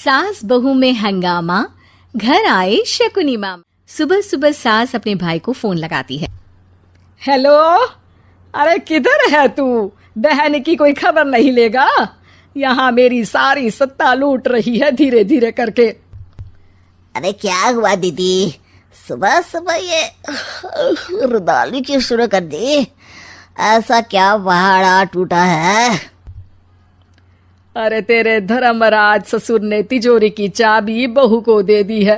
सास बहू में हंगामा, घर आए शकुनी मामा। सुबह सुबह सास अपने भाई को फोन लगाती है। हेलो, अरे किधर है तू? बहन की कोई खबर नहीं लेगा? यहाँ मेरी सारी सत्ता लूट रही है धीरे धीरे करके। अरे क्या हुआ दीदी, सुबह सुबह ये रुदाली क्यों शुरू कर दी? ऐसा क्या पहाड़ा टूटा है? अरे तेरे धर्मराज ससुर ने तिजोरी की चाबी बहू को दे दी है।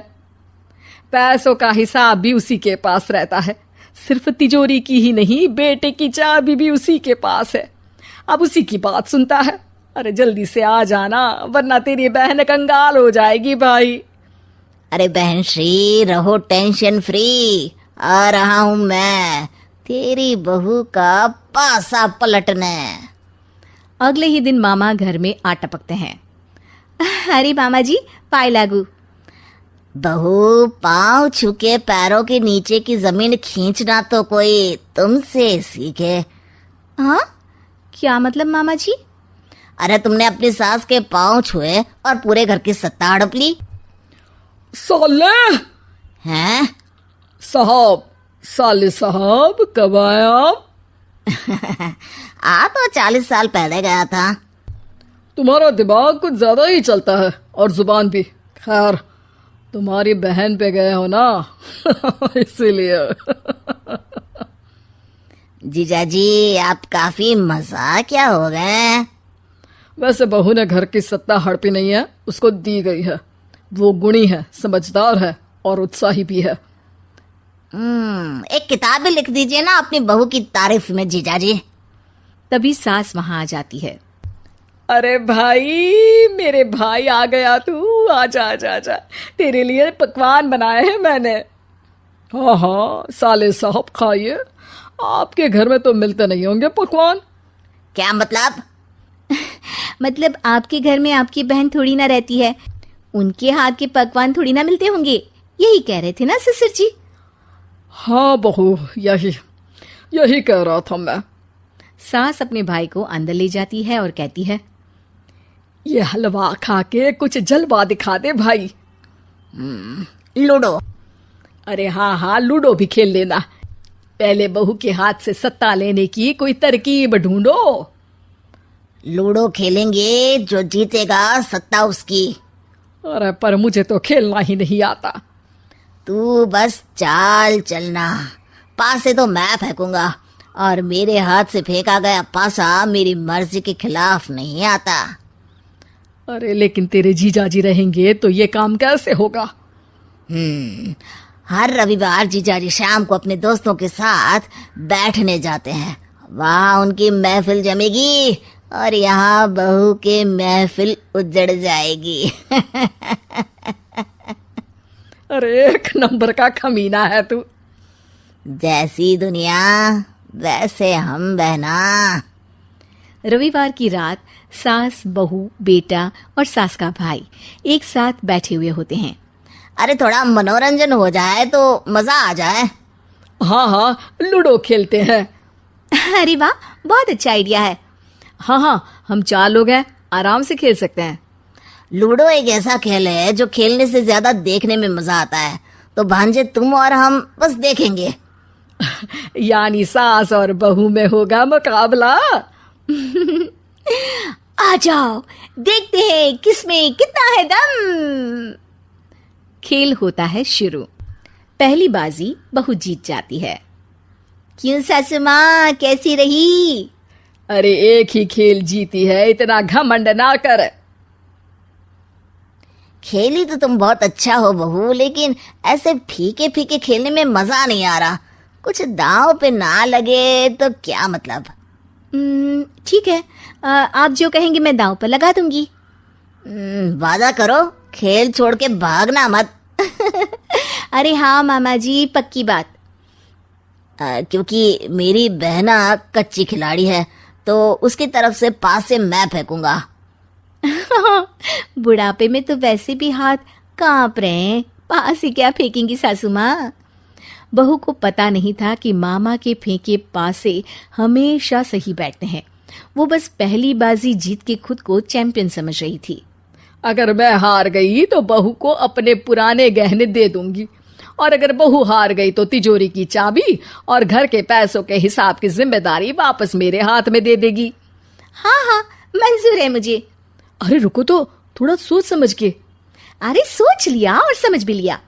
पैसों का हिसाब भी उसी के पास रहता है। सिर्फ तिजोरी की ही नहीं, बेटे की चाबी भी उसी के पास है। अब उसी की बात सुनता है। अरे जल्दी से आ जाना, वरना तेरी बहन कंगाल हो जाएगी भाई। अरे बहन श्री, रहो टेंशन फ्री। आ रहा हूं मैं, तेरी बहू का पासा पलटने। अगले ही दिन मामा घर में आ टपकते हैं। अरे मामा जी, पाए लागू। बहू, पाँव छूके पैरों के नीचे की जमीन खींचना तो कोई तुमसे सीखे। हाँ, क्या मतलब मामा जी? अरे तुमने अपनी सास के पाँव छुए और पूरे घर की सत्ता हड़प ली। साले हैं? साले साहब कब आए आप? आ तो 40 साल पहले गया था। तुम्हारा दिमाग कुछ ज्यादा ही चलता है और जुबान भी। खैर, तुम्हारी बहन पे गए हो ना इसीलिए। जीजाजी, आप काफी मजाकिया हो गए। वैसे बहू ने घर की सत्ता हड़पी नहीं है, उसको दी गई है। वो गुणी है, समझदार है और उत्साही भी है। एक किताब भी लिख दीजिए ना अपनी बहू की तारीफ में जीजाजी। तभी सास वहां आ जाती है। अरे भाई, मेरे भाई आ गया तू। आजा आजा आजा, तेरे लिए पकवान बनाए हैं मैंने। हाँ हाँ साले साहब, खाइए। आपके घर में तो मिलते नहीं होंगे पकवान। क्या मतलब? मतलब आपके घर में आपकी बहन थोड़ी ना रहती है, उनके हाथ के पकवान थोड़ी ना मिलते होंगे, यही कह रहे थे ना ससुर जी? हाँ बहू, यही कह रहा था मैं। सास अपने भाई को अंदर ले जाती है और कहती है, ये हलवा खा के कुछ जलवा दिखा दे भाई। लूडो। अरे हाँ हाँ, लूडो भी खेल लेना। पहले बहू के हाथ से सत्ता लेने की कोई तरकीब ढूंढो। लूडो खेलेंगे, जो जीतेगा सत्ता उसकी। अरे पर मुझे तो खेलना ही नहीं आता। तू बस चाल चलना, पासे तो मैं फेंकूंगा और मेरे हाथ से फेंका गया पासा मेरी मर्जी के खिलाफ नहीं आता। अरे लेकिन तेरे जीजाजी रहेंगे तो ये काम कैसे होगा? हर रविवार जीजाजी शाम को अपने दोस्तों के साथ बैठने जाते हैं। वहाँ उनकी महफिल जमेगी और यहाँ बहू के महफिल उजड़ जाएगी। अरे एक नंबर का खमीना है तू। जैसी दुनिया वैसे हम बहना। रविवार की रात सास, बहू, बेटा और सास का भाई एक साथ बैठे हुए होते हैं। अरे थोड़ा मनोरंजन हो जाए तो मजा आ जाए। हाँ हाँ, लूडो खेलते हैं। अरे वाह, बहुत अच्छा आइडिया है। हाँ हाँ, हम 4 लोग हैं, आराम से खेल सकते हैं। लूडो एक ऐसा खेल है जो खेलने से ज्यादा देखने में मजा आता है। तो भांजे, तुम और हम बस देखेंगे। यानी सास और बहू में होगा मुकाबला। आ जाओ, देखते हैं किसमें कितना है दम। खेल होता है शुरू। पहली बाजी बहू जीत जाती है। क्यों सासू माँ, कैसी रही? अरे एक ही खेल जीती है, इतना घमंड ना कर। खेली तो तुम बहुत अच्छा हो बहू, लेकिन ऐसे फीके फीके खेलने में मजा नहीं आ रहा। कुछ दांव पे ना लगे तो क्या मतलब? ठीक है, आप जो कहेंगे मैं दांव पर लगा दूंगी। वादा करो, खेल छोड़ के भागना मत। अरे हाँ मामा जी, पक्की बात। क्योंकि मेरी बहना कच्ची खिलाड़ी है, तो उसकी तरफ से पास से मैं फेंकूंगा। बुढ़ापे में तो वैसे भी हाथ कांप रहे हैं, पास ही क्या फेंकेंगी सासू माँ? बहू को पता नहीं था कि मामा के फेंके पासे हमेशा सही बैठते हैं। वो बस पहली बाजी जीत के खुद को चैंपियन समझ रही थी। अगर मैं हार गई तो बहू को अपने पुराने गहने दे दूंगी, और अगर बहू हार गई तो तिजोरी की चाबी और घर के पैसों के हिसाब की जिम्मेदारी वापस मेरे हाथ में दे देगी। हाँ हाँ, मंजूर है मुझे। अरे रुको तो, थोड़ा सोच समझ के। अरे सोच लिया और समझ भी लिया।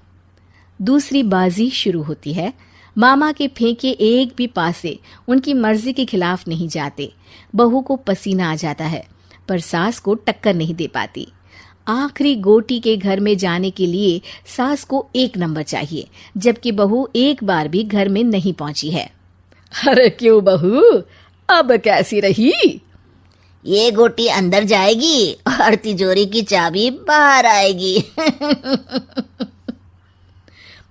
दूसरी बाजी शुरू होती है। मामा के फेंके एक भी पासे उनकी मर्जी के खिलाफ नहीं जाते। बहू को पसीना आ जाता है, पर सास को टक्कर नहीं दे पाती। आखिरी गोटी के घर में जाने के लिए सास को 1 नंबर चाहिए, जबकि बहू एक बार भी घर में नहीं पहुंची है। अरे क्यों बहू, अब कैसी रही? ये गोटी अंदर जाएगी और तिजोरी की चाबी बाहर आएगी।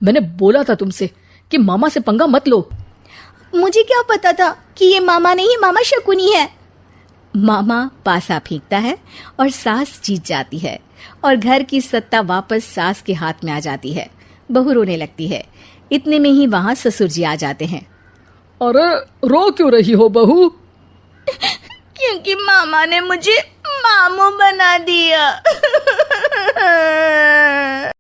मैंने बोला था तुमसे कि मामा से पंगा मत लो। मुझे क्या पता था कि ये मामा नहीं, मामा शकुनी है। मामा पासा फेंकता है और सास जीत जाती है और घर की सत्ता वापस सास के हाथ में आ जाती है। बहू रोने लगती है। इतने में ही वहां ससुर जी आ जाते हैं। अरे रो क्यों रही हो बहू? क्योंकि मामा ने मुझे मामू बना दिया।